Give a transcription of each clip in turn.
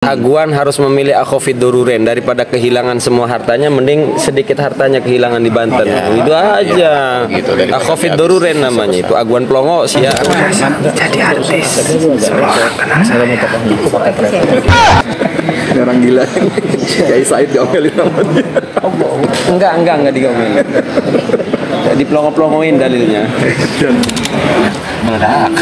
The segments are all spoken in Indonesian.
Aguan harus memilih akhofid doruren daripada kehilangan semua hartanya, mending sedikit hartanya kehilangan di Banten. Itu aja. Akhofid doruren namanya itu. Aguan Plongo sih ya. Jadi artis. Orang gila. Kayak Said diomelin sama dia. Enggak diomelin. Jadi pelongo-pelongoin dalilnya. Meledak.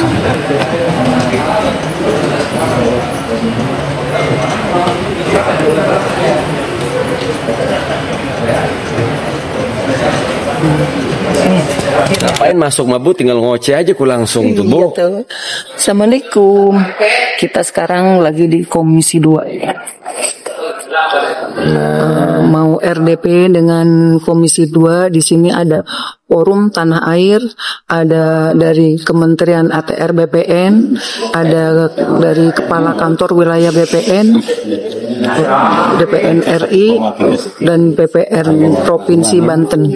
Ngapain masuk mabu, tinggal ngoceh aja ku langsung tuh, Bu. Assalamualaikum. Kita sekarang lagi di Komisi 2 ya. Mau RDP dengan Komisi 2. Di sini ada Forum Tanah Air, ada dari Kementerian ATR BPN, ada dari Kepala Kantor Wilayah BPN, DPN RI, dan PPR Provinsi Banten.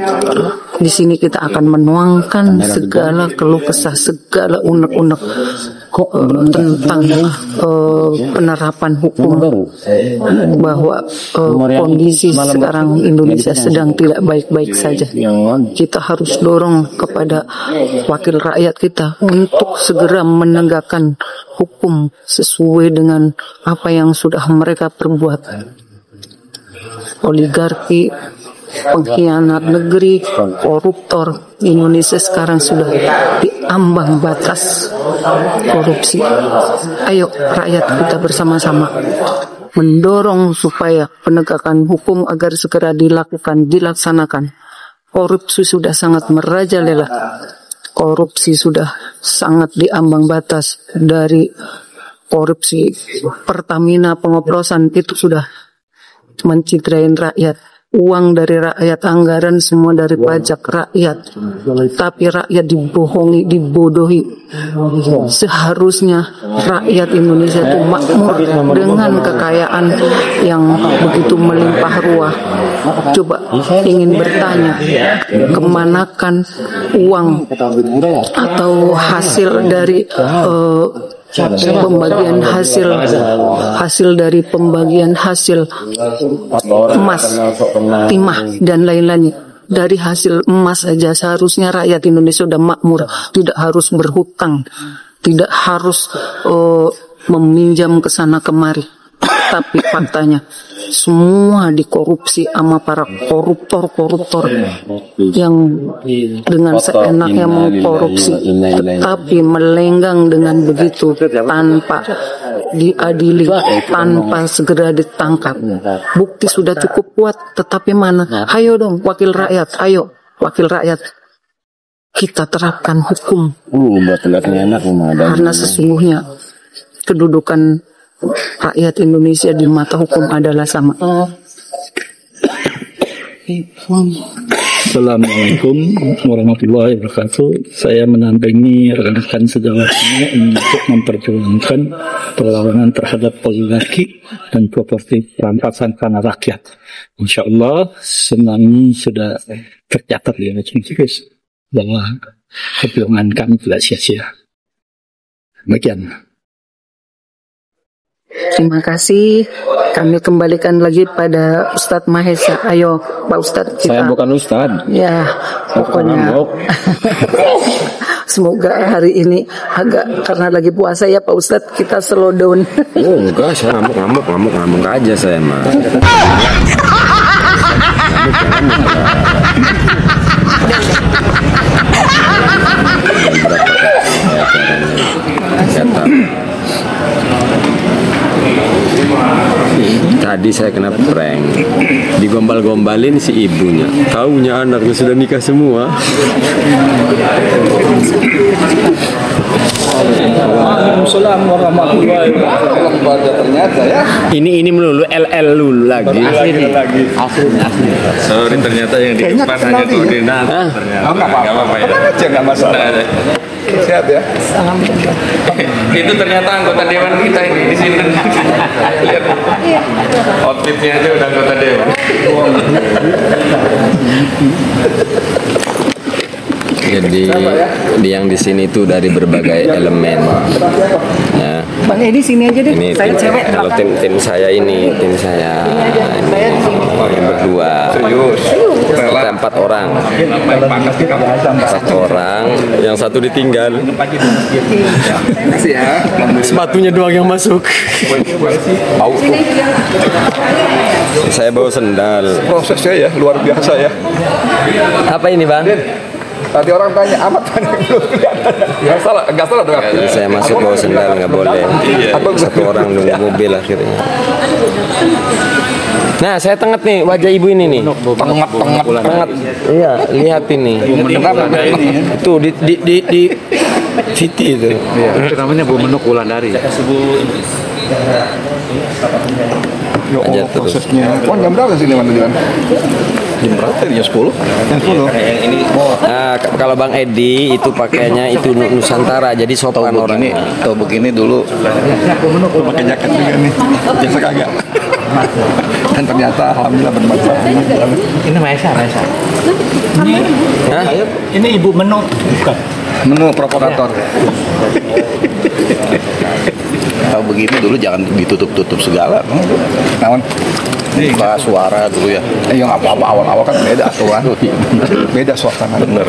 Di sini kita akan menuangkan segala keluh kesah, segala unek-unek tentang penerapan hukum, bahwa kondisi sekarang Indonesia sedang tidak baik-baik saja. Kita harus dorong kepada wakil rakyat kita untuk segera menegakkan hukum sesuai dengan apa yang sudah mereka perbuat. Oligarki, pengkhianat negeri, koruptor, Indonesia sekarang sudah di ambang batas korupsi. Ayo rakyat kita bersama-sama mendorong supaya penegakan hukum agar segera dilaksanakan. Korupsi sudah sangat merajalela. Korupsi sudah sangat di ambang batas. Dari korupsi Pertamina pengoplosan itu sudah mencitrain rakyat. Uang dari rakyat, anggaran semua dari pajak rakyat. Tapi rakyat dibohongi, dibodohi. Seharusnya rakyat Indonesia itu makmur dengan kekayaan yang begitu melimpah ruah. Coba ingin bertanya, kemanakan uang atau hasil dari pembagian hasil dari pembagian hasil emas, timah dan lain-lainnya. Dari hasil emas saja seharusnya rakyat Indonesia sudah makmur, tidak harus berhutang, tidak harus meminjam ke sana kemari. Tapi faktanya semua dikorupsi sama para koruptor yang dengan seenaknya mengkorupsi, tetapi melenggang dengan begitu tanpa diadili, tanpa segera ditangkap. Bukti sudah cukup kuat, tetapi mana? Ayo dong wakil rakyat, ayo wakil rakyat, kita terapkan hukum. Karena sesungguhnya kedudukan rakyat Indonesia di mata hukum adalah sama. Assalamualaikum warahmatullahi wabarakatuh. Saya mendampingi rekan-rekan sejawatnya untuk memperjuangkan perlawanan terhadap oligarki dan properti perampasan tanah rakyat. Insya Allah senang ini sudah tercatat di Majelis bahwa perjuangan kami tidak sia-sia. Demikian. Terima kasih. Kami kembalikan lagi pada Ustadz Mahesa. Ayo Pak Ustadz kita. Saya bukan Ustadz. Ya, pokoknya semoga hari ini agak, karena lagi puasa ya Pak Ustadz, kita slow down. Oh enggak, saya ngamuk aja saya mah. Tadi saya kena prank, digombal-gombalin si ibunya, taunya anaknya sudah nikah semua. Waalaikumsalam warahmatullahi wabarakatuh. Ternyata ya. Ini melulu LL lulu lagi. Asli. Sorry, ternyata yang di depan hanya koordinator. Ternyata nggak apa-apa ya. Nggak masalah. Siap ya. Itu ternyata anggota dewan kita ini di sini. Lihat outfitnya aja udah anggota dewan. Jadi yang di sini itu dari berbagai elemen. Ya. Bang Edi sini aja deh. Ini Saya tim, cewek. kalau tim saya ini yang berdua. Kita 4 orang. 4 orang, yang satu ditinggal. Makasih ya. Sepatunya doang yang masuk. Bau tuh. Saya bawa sendal. Prosesnya ya luar biasa ya. Apa ini, Bang? Tadi orang tanya amat tanya belum kelihatan. Nggak salah dong. Jadi saya masuk bawa sendal nggak boleh. Satu orang nunggu mobil akhirnya. Nah, saya tenget nih wajah ibu ini nih. Tenget. Iya, lihat ini. Tuh di Siti itu. Itu namanya Bu Menuk Wulandari. Aja terus. Prosesnya. Oh, jam berapa sih Leman tadi kan? Jam berapa? Jam 10. Jam 10. Nah, kalau Bang Edi itu pakainya itu Nusantara, jadi sopan orang. Tahu begini dulu. Pakai jaket juga nih. Biasa kagak. Dan ternyata alhamdulillah bermanfaat. Ini Maesa. Hah? Ini Ibu Menuk. Bukan. Menu provokator. Tahu begini dulu jangan ditutup-tutup segala. Nawan. Buka suara dulu ya. Yang apa-apa awal-awal kan beda aturan. Beda suasana. Bener.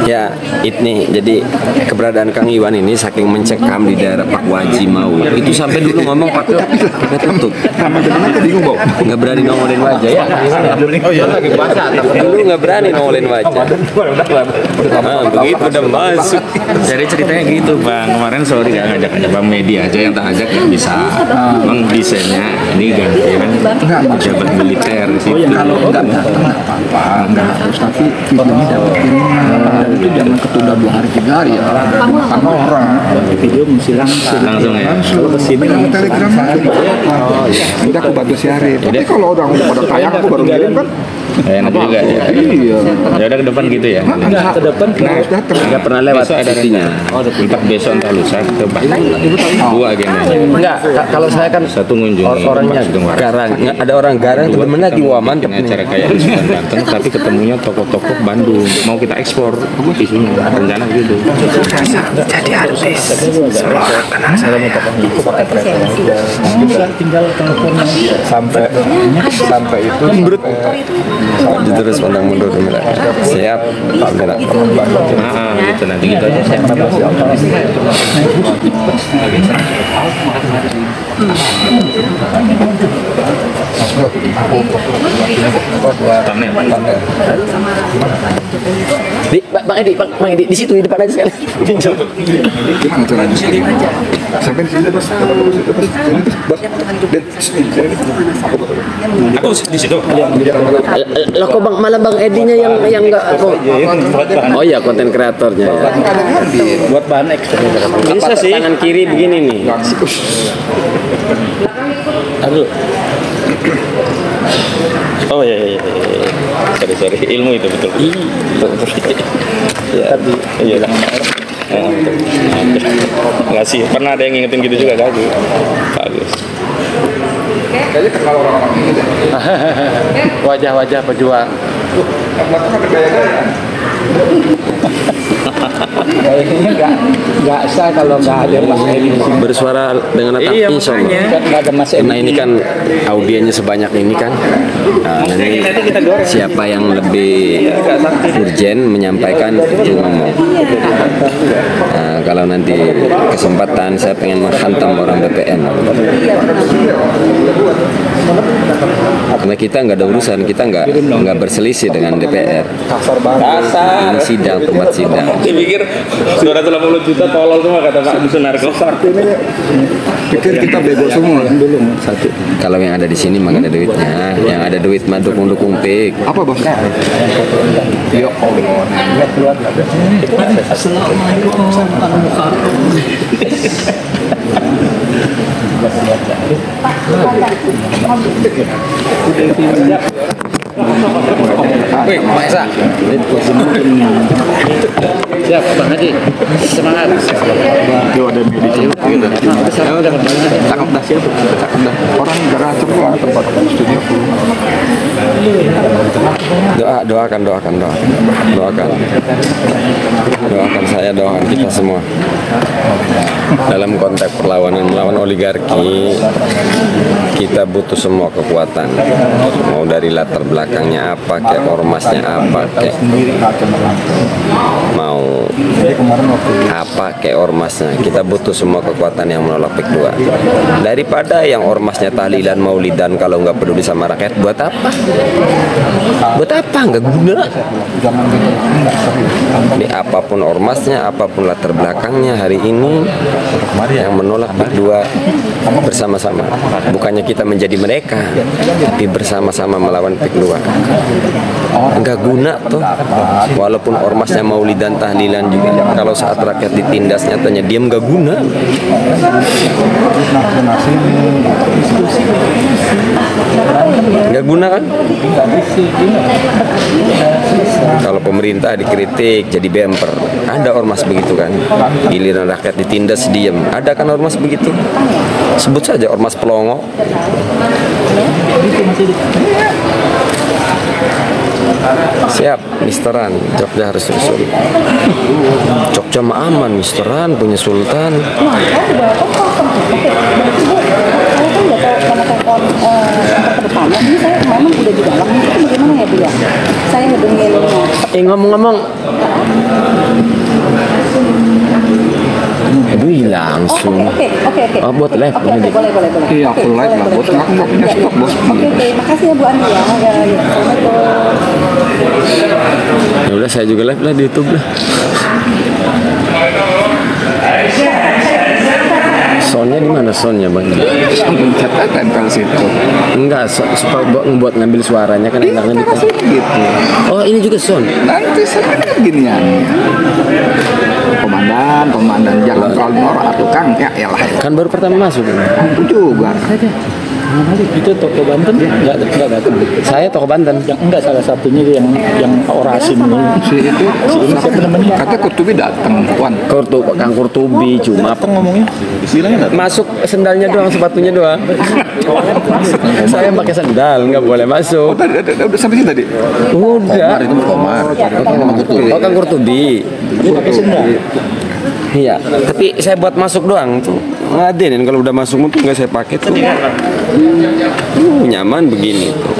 Ya, ini jadi keberadaan Kang Iwan ini saking mencekam di daerah Pak Waji mau. Itu sampai dulu ngomong pakai tutup. Ramadan bingung bau. Nggak berani nongolin wajah ya. Oh iya lagi puasa. Dulu nggak berani nongolin wajah. Nah, begitu udah masuk. Jadi ceritanya gitu Bang, kemarin sorry gak ngajak Bang Medi aja yang tak ajak nggak bisa. Bang desainnya ini gantian pejabat militer di situ. Kalau enggak apa-apa, enggak harus tapi videonya dapat kiriman. Itu jangan ketunda 2 hari 3 hari ya. Sama orang. Video mesti langsung. Langsung ya. Kalau kesini Kalau Telegram oh iya. Udah aku bantu siarin. Tapi kalau orang udah pada tayang aku baru ngirim kan. Enak juga ya. Iya. Ya udah ke depan gitu ya. ke depan Harus datang. Nggak pernah lewat Besok ada Sitinya. entah besok entah lusa ke Bandung. 2 agendanya. Enggak, kalau saya kan Satu ngunjungi orangnya Pak Sugeng Waras. garang. Nggak, ada orang garang temen lagi wah mantep Bikin nih. acara kayak di Sudan Banten tapi ketemunya tokoh-tokoh Bandung mau kita ekspor isunya rencana gitu. Jadi artis. tinggal telepon Sampai itu Terus pandang mundur Mira. Siap, Pak Mira. Gitu nanti gitu aja saya. Di, Bang Edi di situ di depan aja sekali. gimana caranya? Sampai di sini bos. Aku di situ. Lah kok Bang malah Bang Edinya yang enggak Oh iya, konten kreatornya ya. buat bahan ekstra. Bisa sih. Tangan kiri begini nih. Aduh. Oh iya. Sorry ilmu itu betul. Tapi iya lah. Ngasih. Pernah ada yang ngingetin gitu juga kagak. Bagus. Kayaknya kenal orang-orang ini deh. Wajah-wajah pejuang. Belakang ada gaya-gaya. Kayaknya nggak sah kalau nggak ada Mas Edi. Bersuara dengan tetap Iya, insya Allah. makanya. Nggak ada Mas Edi. Nah ini kan audiennya sebanyak ini kan. Nah, nanti siapa yang lebih urgen menyampaikan itu ngomong. Nah, kalau nanti kesempatan saya pengen menghantam orang BPN. Karena kita nggak ada urusan, kita nggak berselisih dengan DPR. Ini sidang, tempat sidang. Dipikir 280 juta tolol semua kata Pak Sunarko. Pikir kita bego semua. Dulu satu. Kalau yang ada di sini mah nggak ada duitnya, yang ada duit mah dukung pik. Apa bos? Ya Wih, Maesa. Siap, Bang Haji. Semangat. Yo ada media gitu. Cakep dah siapa? Cakep dah. Orang negara semua tempat studio. Doakan saya, doakan kita semua. Dalam konteks perlawanan melawan oligarki, kita butuh semua kekuatan. Mau dari latar belakangnya apa, kayak ormasnya apa, kayak mau apa kayak ormasnya, kita butuh semua kekuatan yang menolak PIK 2. Daripada yang ormasnya tahlilan maulidan kalau nggak peduli sama rakyat, buat apa? Buat apa? Nggak guna. Jadi apapun ormasnya, apapun latar belakangnya, hari ini yang menolak PIK 2 bersama-sama. Bukannya kita menjadi mereka, tapi bersama-sama melawan PIK 2. Nggak guna tuh. Walaupun ormasnya maulidan tahlilan juga, kalau saat rakyat ditindas nyatanya diam, nggak guna. Nggak guna kan? Kalau pemerintah dikritik jadi bemper, ada ormas begitu kan? Giliran rakyat ditindas diam, ada kan ormas begitu? Sebut saja ormas pelongo. Siap, Misteran, Jogja harus usul. Jogja mah aman, Misteran punya sultan. Ini saya memang udah di dalam, itu bagaimana ya Bu ya? Saya ngedengin. Ngomong-ngomong, aduh langsung. Oke. Oh, buat live. Boleh. Iya, aku live lah, bos. Aku nggak punya stok, bos. Oke, makasih ya Bu Andi ya. Ya udah, saya juga live lah di YouTube lah. Soundnya di mana soundnya bang? Pencet tempel situ. Enggak, supaya buat ngambil suaranya kan enaknya Kasih gitu. Oh, ini juga sound. Nanti saya kan ginian. Komandan jangan terlalu norak tuh Kang. Ya elah. Kan baru pertama masuk. Itu juga. Itu toko Banten nggak datang. Saya toko Banten. Yang enggak, salah satunya yang orasin Si itu katanya Kurtubi datang, Wan. Kang Kurtubi cuma apa ngomongnya? Istilahnya datang. masuk sendalnya doang, sepatunya doang. Saya pakai sendal, nggak boleh masuk. Udah sampai sini tadi. Udah. Itu Komar. Oh, Kang Kurtubi. Dia pakai sendal. Iya, tapi saya buat masuk doang tuh. Ngadenin kalau udah masuk tuh nggak saya pakai tuh. Nyaman begini tuh.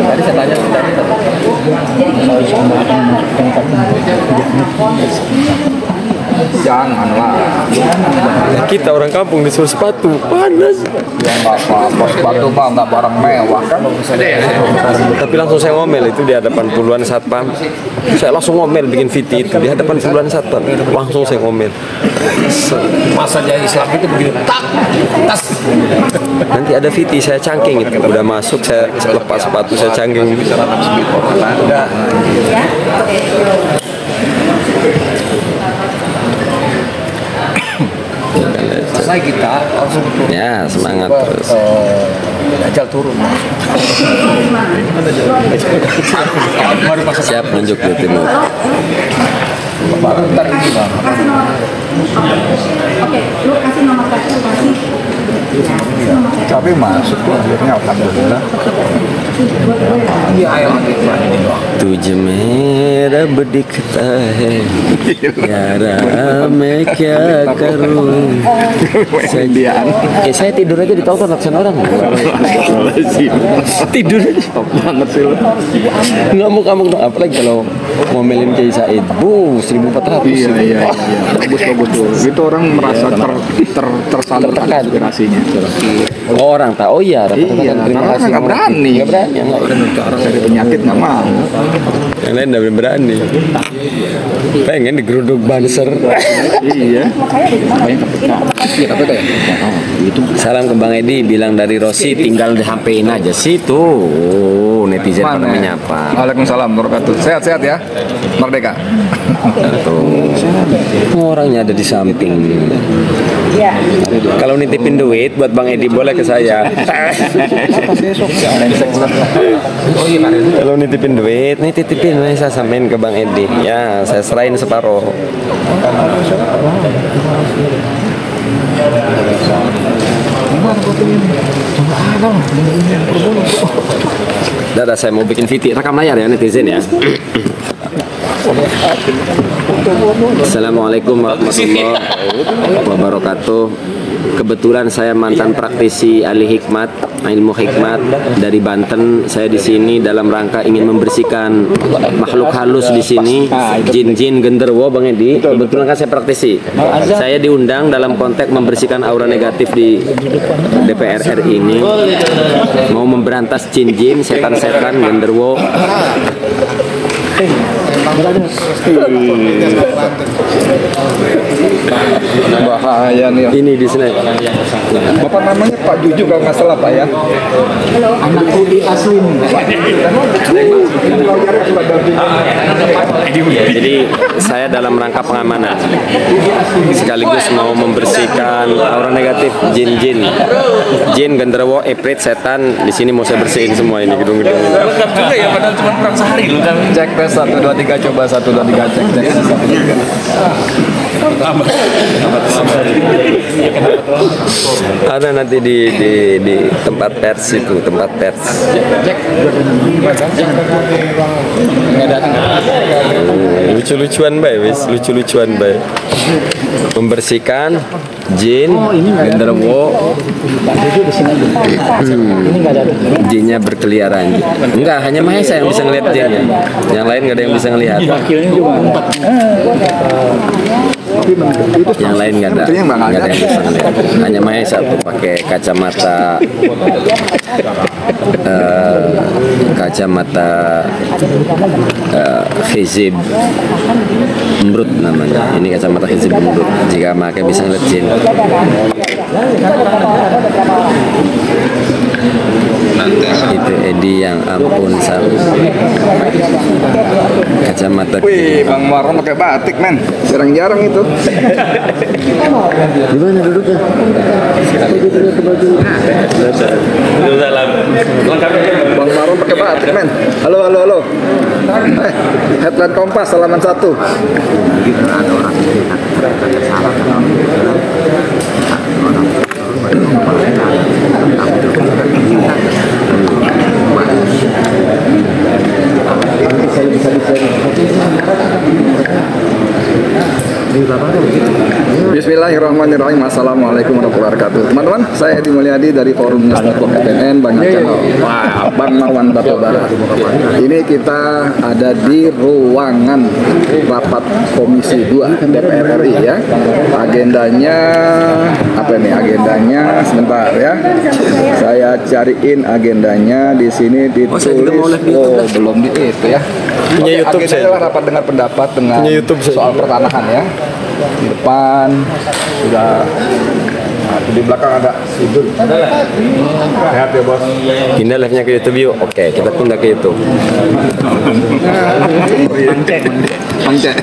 Tadi saya tanya Janganlah. Kita orang kampung disuruh sepatu, panas. Ya nggak apa-apa, sepatu mah nggak barang mewah kan. Tapi langsung saya ngomel itu di hadapan puluhan satpam. Saya langsung ngomel bikin VT itu di hadapan puluhan satpam. Langsung saya ngomel. Masa jaya Islam itu begini, tas. Nanti ada VT saya cangking itu. Udah masuk saya lepas sepatu saya cangking. Udah. Selesai kita langsung Ya, semangat terus. Dajjal turun. Siap menunjuk ke timur. Baru ntar ini bang. Oke, lu kasih nomor kartu, kasih. Tapi masuk tuh akhirnya alhamdulillah. Iya ayo lagi. तुझ में रब दिखता है यारा मैं क्या करूं. Saya tidur aja di toko naksan orang. Tidur Top banget sih lu. ngamuk-ngamuk dong, apalagi kalau ngomelin Kiai Said. 1400. Iya. Bagus tuh. Itu orang merasa tersalurkan Tertekan. inspirasinya. Oh, orang tahu. Oh iya, Iya, terima karena kasih. nggak berani. Nggak berani. Orang dari penyakit nggak mau. Yang lain nggak berani. Pengen digeruduk banser. Iya. Banyak ketika. Iya tapi kayak. Itu. Salam ke Bang Edi, bilang dari Rossi, tinggal di-HP-in aja situ. Netizen pada menyapa. Waalaikumsalam warahmatullahi wabarakatuh. Sehat-sehat ya. Merdeka. Tuh. Orangnya ada di samping. Kalau nitipin duit buat Bang Edi boleh ke saya. Kalau nitipin duit, nih titipin, nih saya sampein ke Bang Edi. Ya, saya serahin separuh. Dadah, saya mau bikin video rekam layar ya netizen ya. Assalamualaikum warahmatullahi wabarakatuh. Kebetulan saya mantan praktisi ahli hikmat, ilmu hikmat dari Banten. Saya di sini dalam rangka ingin membersihkan makhluk halus di sini, jin-jin genderuwo Bang Edi. Kebetulan kan saya praktisi. Saya diundang dalam konteks membersihkan aura negatif di DPR RI ini. Mau memberantas jin-jin, setan-setan, genderuwo. Bahaya nih. Ini di sini. Bapak namanya Pak Juju kalau nggak salah Pak ya. Anak Udi Aslim. Jadi saya dalam rangka pengamanan sekaligus mau membersihkan aura negatif jin-jin, jin, genderuwo, ifrit, setan. Di sini mau saya bersihin semua ini gedung-gedung. Lengkap juga ya, padahal cuma perang sehari loh kan. Cek tes 1 2 3 coba 1 2 3 cek. Ada nanti di tempat pers itu, tempat pers. Lucu-lucuan bay, wis lucu-lucuan bay. Membersihkan jin, genderuwo. Jinnya berkeliaran. Enggak, hanya Mahesa yang bisa ngelihat jinnya. Yang lain nggak ada yang bisa ngelihat. Yang lain nggak ada yang bisa ngelihat. Hanya Mahesa tuh pakai kacamata hizib emrut namanya. Ini kacamata hizib emrut. Jika pakai bisa ngeliat jin. Itu Edi yang ampun sam. Kacamata. Wih, Bang Marwan pakai batik men. Jarang-jarang itu. Di mana duduknya? Salam. Bang Marwan pakai batik men. Halo halo halo. Headline Kompas halaman 1. Bismillahirrahmanirrahim. Assalamualaikum warahmatullahi wabarakatuh. Teman-teman, saya Edi Mulyadi dari Forum News Network FNN Banyak Channel. Wah, Bang Marwan Batubara. Ini kita ada di ruangan rapat Komisi 2 DPR RI ya. Agendanya apa nih? Agendanya sebentar ya. Saya cariin agendanya di sini ditulis. Oh, belum di itu ya. Punya YouTube agendanya saya. adalah rapat dengar pendapat dengan Punya YouTube saya. soal pertanahan ya. Di depan sudah, nah, di belakang ada Sidul. Sehat ya bos. Pindah live-nya ke YouTube yuk. Oke, kita pindah ke YouTube. Mangcek.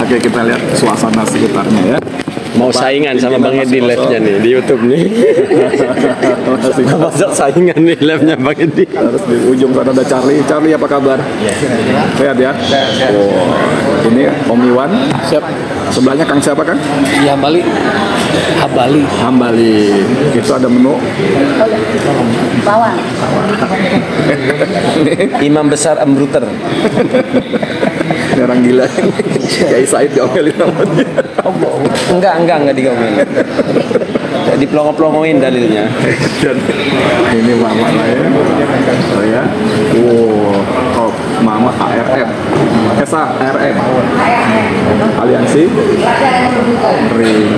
Oke, kita lihat suasana sekitarnya ya. Mau saingan sama Bang Edi live-nya nih di YouTube nih. Masa saingan nih live-nya Bang Edi. Terus di ujung sana ada Charlie. Charlie apa kabar? Sehat ya. Oh, ini Om Iwan. Siap. Sebelahnya Kang siapa Kang? Ya Bali. Habali. Hambali. Itu ada menu. Bawang. Imam besar Embruter. Ini orang gila. Kiai Said diomelin sama dia. Enggak digomelin. Dipelongo-pelongoin dalilnya. Dan ini mama saya. Saya. Oh, mama ARM. Esa ARM. Aliansi. Ring.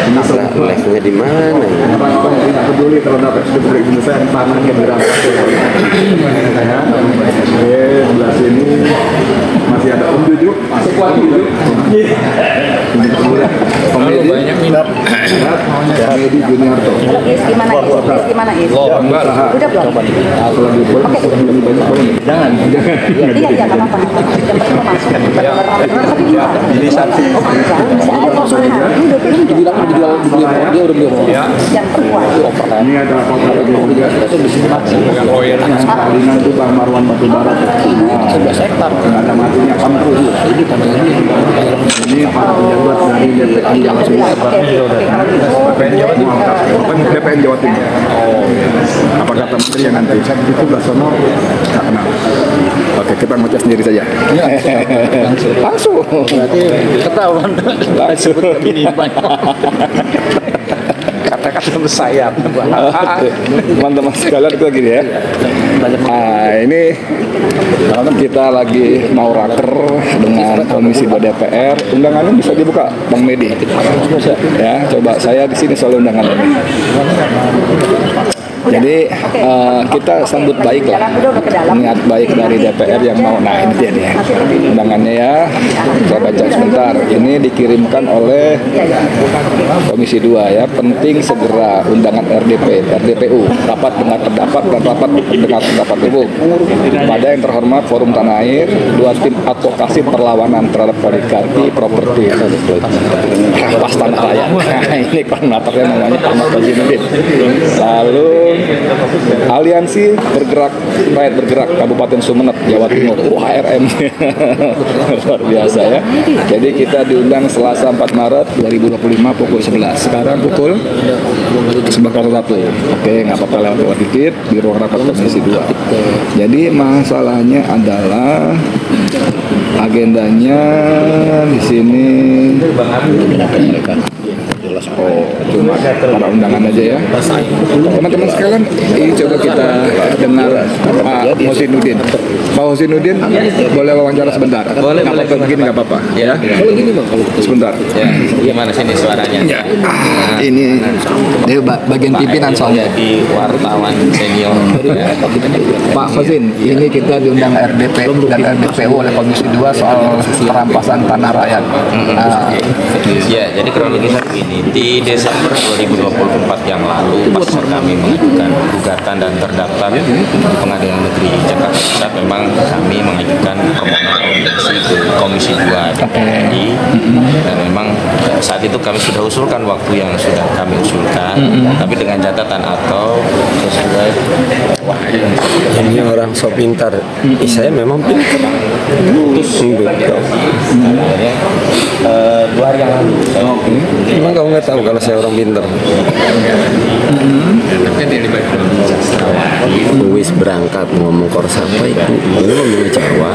Ini Live-nya di mana? orang tidak peduli terhadap Republik Indonesia yang tanahnya berantakan. Ya, sebelah sini masih ada Om Juju, masuk lagi Juju. Ini kedua komedi, komedi Juniarto. Kalau Is gimana Is? Is gimana Is? Udah belum? Kalau di bola lebih banyak poin. Jangan. Iya nggak apa-apa. Yang penting mau masuk. Tapi gimana? Jadi satu. Bisa ada kosongnya. Ini 20 Dibilang Dia udah beli rumah. Yang perempuan. Ini ada Pak Kalinan itu Bang Marwan Batubara. 11 hektar. Ada matinya kampung. Ini para pejabat dari DPN Jawa Timur. DPN Jawa Timur. Apa kata menteri yang nanti? Itu Blasono nggak kenal. Oke, kita ngoceh sendiri saja. Langsung. Berarti ketahuan Langsung. kata-kata bersayap. Teman-teman sekalian itu gini ya. Nah, ini kita lagi mau raker dengan Komisi 2 DPR. Undangannya bisa dibuka, Bang Medi. Ya, coba saya di sini soal undangan ini. Jadi kita sambut baik lah, niat baik dari DPR yang mau. Nah ini dia nih undangannya ya, saya baca sebentar. Ini dikirimkan oleh Komisi 2 ya. Penting segera undangan RDPU, rapat dengar pendapat dan rapat dengar pendapat umum pada yang terhormat Forum Tanah Air, 2 tim advokasi perlawanan terhadap oligarki properti pas tanah rakyat. Nah, ini koordinatornya namanya Ahmad Tajudin. Lalu Aliansi Rakyat Bergerak Kabupaten Sumeneb Jawa Timur, HRM. Luar biasa ya. Jadi kita diundang Selasa 4 Maret 2025 pukul 11. Sekarang pukul 11.01. Oke, nggak apa-apa lewat dikit di ruang rapat Komisi 2. Jadi masalahnya adalah agendanya di sini. Oh, cuma para undangan aja ya. Teman-teman sekalian, ini coba kita dengar Pak Hosinuddin. Pak Hosinuddin, boleh wawancara sebentar? Boleh. Nggak apa-apa begini, nggak apa-apa. Ya. Kalau gini bang, sebentar. Ya, gimana sini suaranya? Ya. Ini dia bagian pimpinan soalnya. Di wartawan senior. Pak Hosin, ini kita diundang RDP dan RDPU oleh Komisi 2 soal perampasan tanah rakyat. Ya, jadi kronologisnya begini. Di Desember 2024 yang lalu, pasar kami mengajukan gugatan dan terdaftar di Pengadilan Negeri Jakarta Pusat. Memang kami mengajukan permohonan audiensi ke Komisi 2 DPR RI, dan memang saat itu kami sudah usulkan waktu yang sudah kami usulkan, tapi dengan catatan atau sesuai Ini orang so pintar. Saya memang pintar. akhirnya 2 hari yang lalu Emang kau nggak tahu kalau saya orang pintar? Wis berangkat ngomong korsapa itu, ini ngomong Jawa.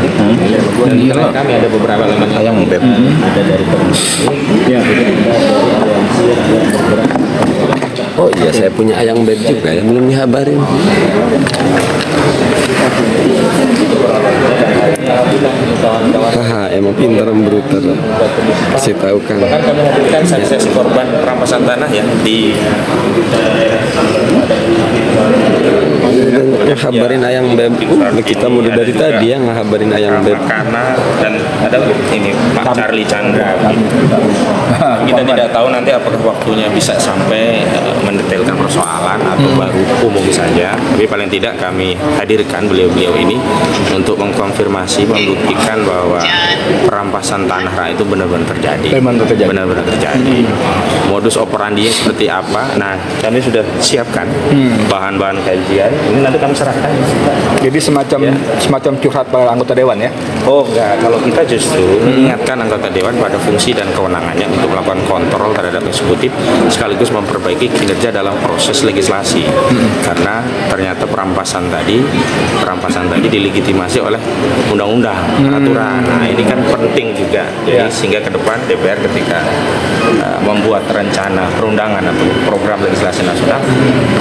dan di internet kami ada beberapa elemen yang web ada dari komisi. Oh iya, saya punya ayang beb juga ya, belum dihabarin. Haha, emang pintar brutal. Kasih tahu kan. Bahkan kami hadirkan saksi korban perampasan tanah ya di Yang kabarin ayang beb. Kita mudah dari tadi ya ngabarin ayang beb. karena dan ada ini Pak Charlie Chandra. Kita tidak tahu nanti apakah waktunya bisa sampai mendetailkan persoalan atau baru umum saja. Tapi paling tidak kami hadirkan beliau-beliau ini untuk mengkonfirmasi, membuktikan bahwa perampasan tanah rakyat itu benar-benar terjadi. Benar-benar terjadi. Modus operandinya seperti apa? Nah, kami sudah siapkan bahan-bahan kajian. Ini nanti kami serahkan. Jadi semacam curhat pada anggota dewan ya? Oh enggak, kalau kita justru mengingatkan anggota dewan pada fungsi dan kewenangannya untuk melakukan kontrol terhadap eksekutif sekaligus memperbaiki kinerja dalam proses legislasi. Karena ternyata perampasan tadi dilegitimasi oleh undang-undang, peraturan. Nah, ini kan penting juga. Jadi sehingga ke depan DPR ketika membuat rencana perundangan atau program legislasi nasional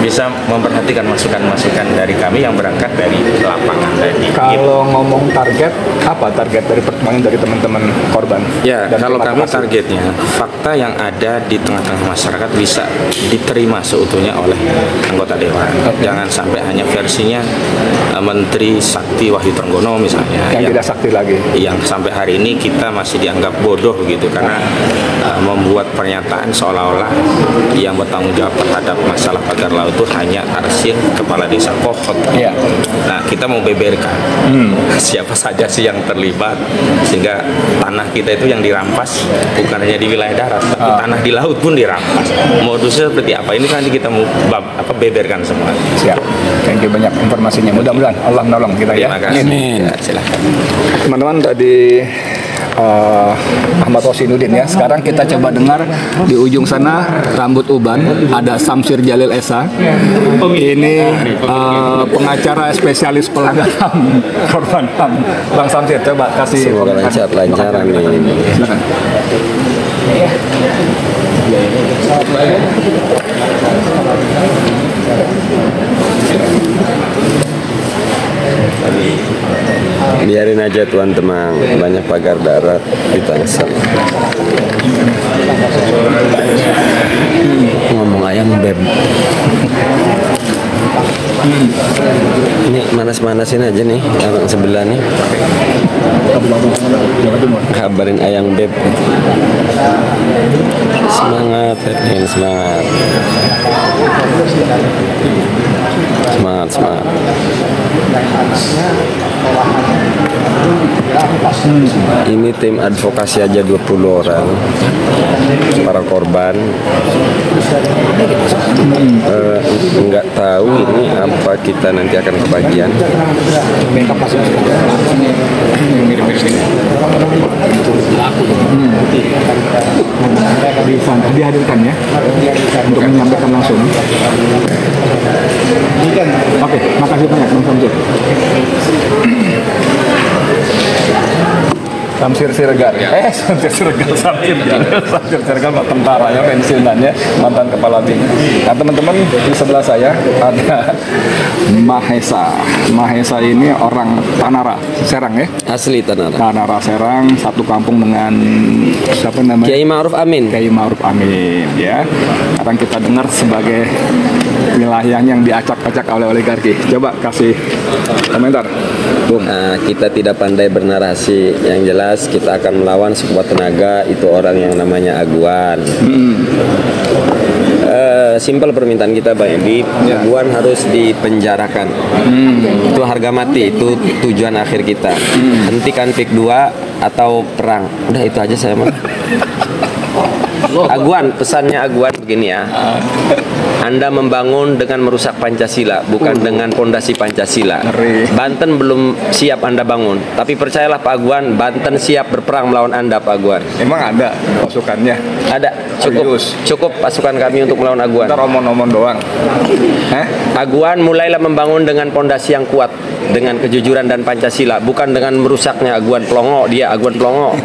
bisa memperhatikan masukan-masukan dari kami yang berangkat dari lapangan tadi. Kalau ngomong target, apa target dari pertemuan dari teman-teman korban? Ya, Dan kalau kami terima kasih. targetnya fakta yang ada di tengah-tengah masyarakat bisa diterima seutuhnya oleh anggota dewan. Jangan sampai hanya versinya Menteri Sakti Wahyu Trenggono misalnya yang tidak sakti lagi. yang sampai hari ini kita masih dianggap bodoh gitu karena membuat pernyataan seolah-olah yang bertanggung jawab terhadap masalah pagar laut itu hanya Arsin, kepala desa pohon. Iya. Nah, kita mau beberkan siapa saja sih yang terlibat, sehingga tanah kita itu yang dirampas bukan hanya di wilayah darat, tapi tanah di laut pun dirampas. Modusnya seperti apa? Ini nanti kita mau beberkan semua. Siap. Thank you banyak informasinya. Mudah-mudahan Allah menolong kita ya. Terima kasih. Ya, silakan. Teman-teman, tadi Ahmad Rosinuddin ya. Sekarang kita coba dengar di ujung sana rambut uban ada Samsir Jalil Esa. Ini pengacara spesialis pelanggaran korban HAM. Bang Samsir, coba kasih. Semoga lancar, amin. Silakan. Biarin aja Tuhan Temang, banyak pagar darat di Tangsel. Ngomong ayam beb. Ini manas-manasin aja nih orang sebelah nih. Kabarin ayam beb. Semangat, Herlin, semangat. Semangat. Ini tim advokasi aja 20 orang para korban. Nggak tahu ini apa kita nanti akan kebagian. Dihadirkan ya untuk menyampaikan langsung. Oke, makasih banyak Bang Samsir. Samsir Siregar, Samsir Siregar, Samsir Siregar, tentara ya, pensiunannya, mantan kepala bin. Nah teman-teman, di sebelah saya ada Mahesa ini orang Tanara, Serang ya? Asli Tanara. Tanara Serang, satu kampung dengan siapa namanya? Kiai Ma'ruf Amin. Kiai Ma'ruf Amin ya. Sekarang kita dengar sebagai wilayah yang diacak-acak oleh oligarki. Coba kasih komentar, Bung. Kita tidak pandai bernarasi. Yang jelas kita akan melawan sekuat tenaga itu orang yang namanya Aguan. Simpel permintaan kita Bang Edi, Aguan harus dipenjarakan. Itu harga mati, itu tujuan akhir kita. Hentikan PIK 2 atau perang. Udah itu aja saya mah. Aguan, pesannya Aguan begini ya. Anda membangun dengan merusak Pancasila, bukan dengan pondasi Pancasila. Banten belum siap Anda bangun, tapi percayalah Pak Aguan, Banten siap berperang melawan Anda Pak Aguan. Emang ada pasukannya? Ada, cukup pasukan kami untuk melawan Aguan. Kita omong-omong doang. Aguan mulailah membangun dengan pondasi yang kuat, dengan kejujuran dan Pancasila, bukan dengan merusaknya. Aguan pelongo, dia Aguan pelongo.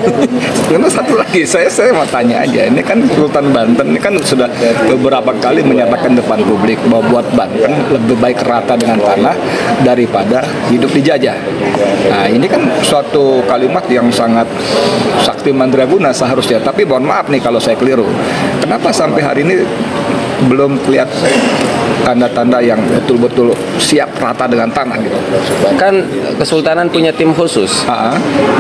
Karena satu lagi, saya mau tanya aja, ini kan Sultan Banten ini kan sudah beberapa kali menyatakan depan publik bahwa buat Banten lebih baik rata dengan tanah daripada hidup dijajah. Nah ini kan suatu kalimat yang sangat sakti mandraguna seharusnya, tapi mohon maaf nih kalau saya keliru. Kenapa sampai hari ini belum kelihatan tanda-tanda yang betul-betul siap rata dengan tanah gitu? Kan Kesultanan punya tim khusus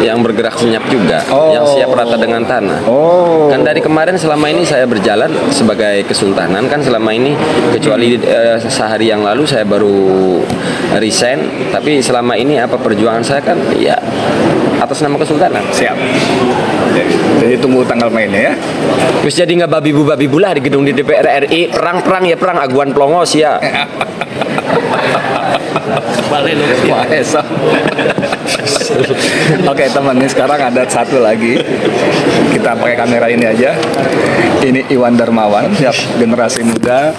yang bergerak senyap juga, yang siap rata dengan tanah. Kan dari kemarin selama ini saya berjalan sebagai Kesultanan, kan selama ini kecuali sehari yang lalu saya baru resign, tapi selama ini apa perjuangan saya kan ya atas nama Kesultanan. Siap. Jadi tunggu tanggal mainnya ya. Terus jadi nggak babi bu lah di gedung di DPR RI, perang ya perang Aguan pelongo sia. Mahesa. Oke teman, ini sekarang ada satu lagi. Kita pakai kamera ini aja. Ini Iwan Darmawan, generasi muda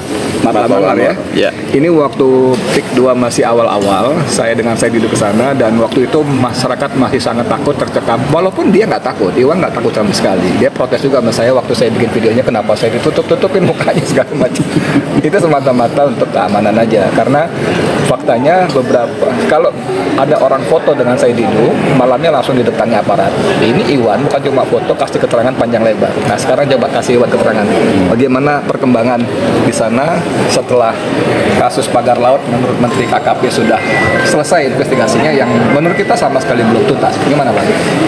Matabalar ya. Ya. Ini waktu PIK 2 masih awal-awal, saya duduk ke sana dan waktu itu masyarakat masih sangat takut tercekam. Walaupun dia nggak takut, Iwan nggak takut sama sekali. Dia protes juga sama saya waktu saya bikin videonya, kenapa saya ditutup-tutupin mukanya segala macam. Itu semata-mata untuk keamanan aja, karena faktanya beberapa kalau ada orang foto dengan saya Didu, malamnya langsung didatangi aparat. Ini Iwan bukan cuma foto, kasih keterangan panjang lebar. Nah sekarang coba kasih Iwan keterangan bagaimana perkembangan di sana setelah kasus pagar laut. Menurut Menteri KKP sudah selesai investigasinya, yang menurut kita sama sekali belum tuntas. Gimana Pak?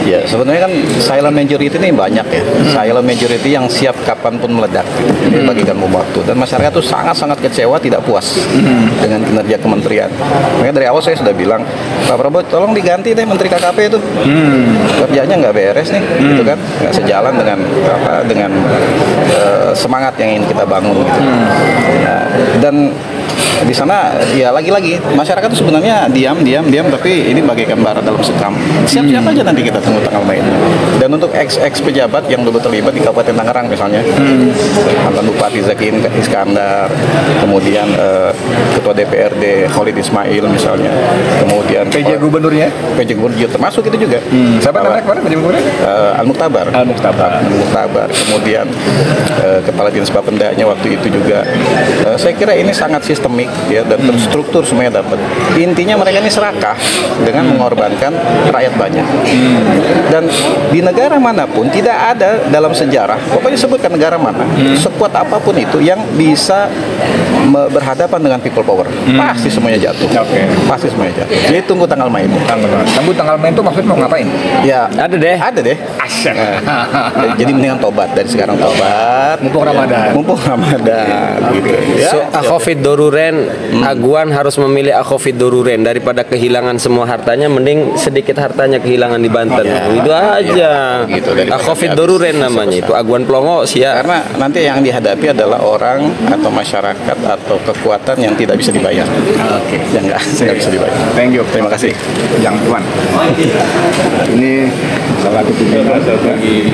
Ya sebenarnya kan silent majority ini banyak ya. Silent majority yang siap kapanpun meledak. Jadi bagikan waktu, dan masyarakat tuh sangat-sangat kecewa, tidak puas dengan kinerja Kementerian kementerian. Makanya dari awal saya sudah bilang, Pak Prabowo tolong diganti deh Menteri KKP itu. Kerjanya nggak beres nih, gitu kan, nggak sejalan dengan semangat yang ingin kita bangun gitu. Nah, dan di sana ya lagi-lagi masyarakat itu sebenarnya diam tapi ini bagaikan bara dalam sekam. Siap-siap aja nanti kita tunggu tanggal mainnya. Dan untuk ex pejabat yang dulu terlibat di Kabupaten Tangerang misalnya, mantan Bupati Zaki Iskandar, kemudian Ketua DPRD Khalid Ismail misalnya, kemudian PJ Gubernurnya termasuk itu juga. Siapa namanya kemarin PJ Gubernurnya? Al-Mukhtabar, kemudian Kepala Dinas Bapendanya waktu itu juga. Saya kira ini sangat sistemik ya, dan terstruktur semuanya dapat. Intinya mereka ini serakah dengan mengorbankan rakyat banyak. Dan di negara manapun tidak ada dalam sejarah, pokoknya sebutkan negara mana, sekuat apapun itu yang bisa berhadapan dengan people power, pasti semuanya jatuh. Pasti semuanya jatuh. Jadi tunggu tanggal main. Tunggu tanggal main itu maksudnya mau ngapain? Ya Ada deh. Asyik. Jadi mendingan tobat dari sekarang, tobat. Mumpung Ramadan. Gitu. Ya, Akhofid Doruren, Aguan harus memilih Akhofid Doruren daripada kehilangan semua hartanya, mending sedikit hartanya kehilangan di Banten. Itu aja. Gitu, Akhofid Doruren namanya itu. Aguan Plongo siap. Karena nanti yang dihadapi adalah orang atau masyarakat atau kekuatan yang tidak bisa dibayar. Yang nggak bisa dibayar. Thank you. Terima kasih. Yang Tuan. Ini salah satu pimpinan bagi